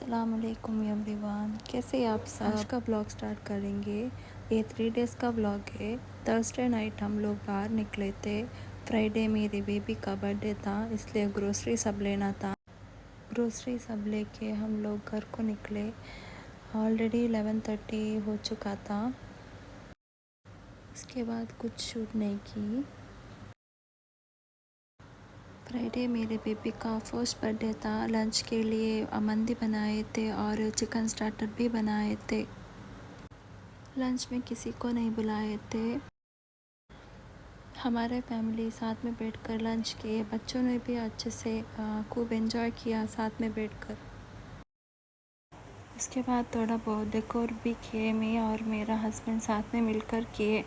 अस्सलामुअलैकुम एवरीवन, कैसे आप सब। आज का ब्लॉग स्टार्ट करेंगे। ये 3 डेज़ का ब्लॉग है। थर्सडे नाइट हम लोग बाहर निकले थे। फ्राइडे मेरी बेबी का बर्थडे था, इसलिए ग्रोसरी सब लेना था। ग्रोसरी सब लेके हम लोग घर को निकले। ऑलरेडी 11:30 हो चुका था। उसके बाद कुछ शूट नहीं की। फ्राइडे मेरे बेबी का फर्स्ट बर्थडे था। लंच के लिए मंदी बनाए थे और चिकन स्टार्टर भी बनाए थे। लंच में किसी को नहीं बुलाए थे। हमारे फैमिली साथ में बैठकर लंच किए। बच्चों ने भी अच्छे से खूब एंजॉय किया साथ में बैठकर। उसके बाद थोड़ा बहुत डेकोर भी किए, मैं और मेरा हस्बैंड साथ में मिलकर किए।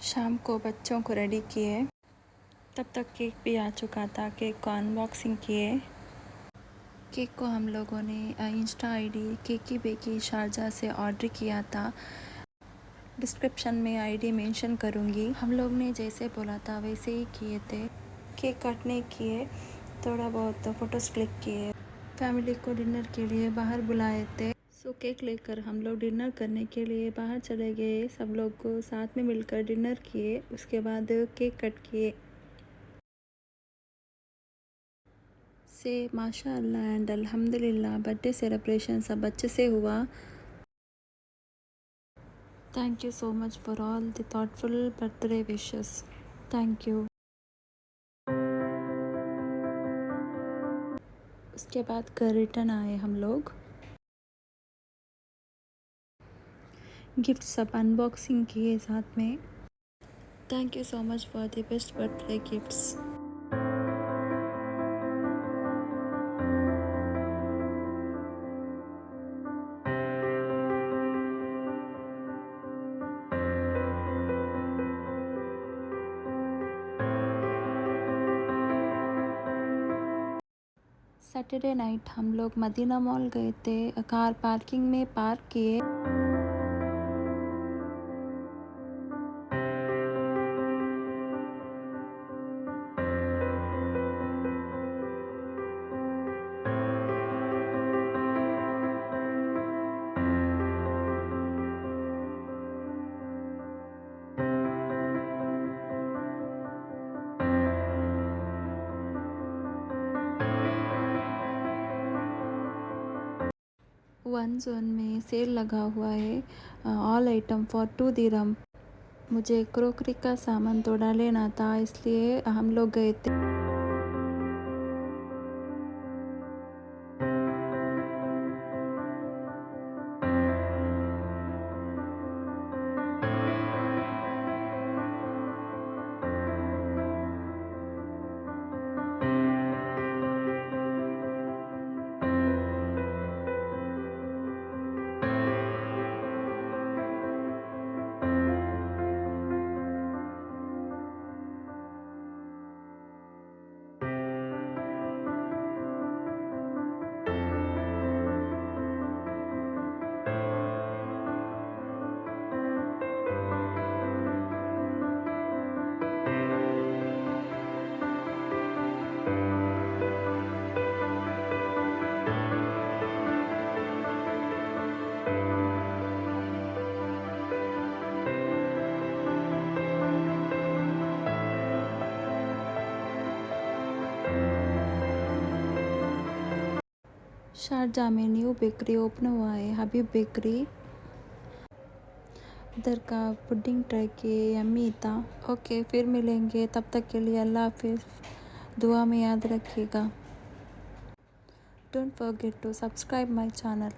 शाम को बच्चों को रेडी किए। तब तक केक भी आ चुका था। केक को अनबॉक्सिंग किए। केक को हम लोगों ने इंस्टा आईडी केकी बेकी शारजा से ऑर्डर किया था। डिस्क्रिप्शन में आईडी मेंशन करूँगी। हम लोग ने जैसे बोला था वैसे ही किए थे। केक कटने किए, थोड़ा बहुत फ़ोटोज़ क्लिक किए। फैमिली को डिनर के लिए बाहर बुलाए थे। केक लेकर हम लोग डिनर करने के लिए बाहर चले गए। सब लोग को साथ में मिलकर डिनर किए। उसके बाद केक कट किए। से माशाअल्लाह एंड अल्हम्दुलिल्लाह बर्थडे सेलिब्रेशन सब अच्छे से हुआ। Thank you so much for all the thoughtful birthday wishes. Thank you. उसके बाद घर रिटर्न आए हम लोग। गिफ्ट सब अनबॉक्सिंग किए साथ में। Thank you so much for the best birthday gifts. Saturday night हम लोग मदीना मॉल गए थे। कार पार्किंग में पार्क किए। वन जोन में सेल लगा हुआ है, ऑल आइटम फॉर 2 दिरहम। मुझे क्रोकरी का सामान थोड़ा लेना था, इसलिए हम लोग गए थे। शारजा में न्यू बेकरी ओपन हुआ है, हबीब बेकरी। उधर का पुडिंग ट्राई किए, यम्मी था। ओके, फिर मिलेंगे। तब तक के लिए अल्लाह हाफिज़। दुआ में याद रखिएगा। Don't forget to subscribe my channel.